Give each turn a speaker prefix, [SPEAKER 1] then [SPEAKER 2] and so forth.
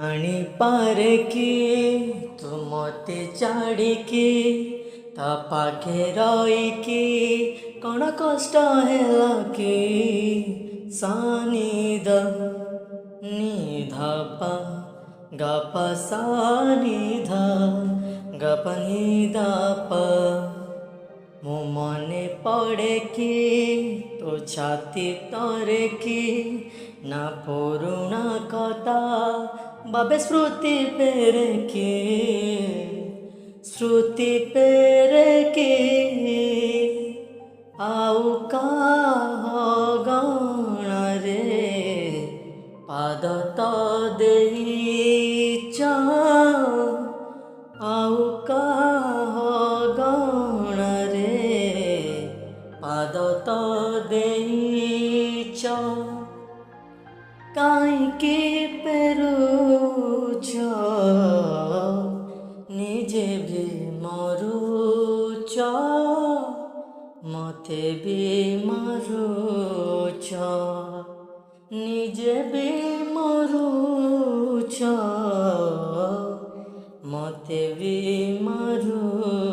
[SPEAKER 1] ଆଣି ପାରେ କିଏ ତୁ ମତେ ଛାଡ଼ିକି ତା ପାଖେ ରହିକି କ'ଣ କଷ୍ଟ ହେଲା କି ସାନିଦ ନିଧ ଗପ ସାନିଧ ଗପ ନିଧ ପ ମୋ ମନେ ପଡ଼େ କି ତୋ ଛାତି ତରେ କି ନା ପୁରୁଣା କଥା বাবে স্মৃতি পেরে কি স্মৃতি পেরে কি ଆଉ କାହ ଗଣରେ ପାଦ ତ ଦେଇଛ ଆଉ କାହ ଗଣରେ ପାଦ ତ ଦେଇଛ କାହିଁକି ପେରୁଛ ନିଜେ ବି ମରୁଛ ମତେ ବି ମାରୁଛ ନିଜେ ବି ମରୁଛ ମତେ ବି ମାରୁଛ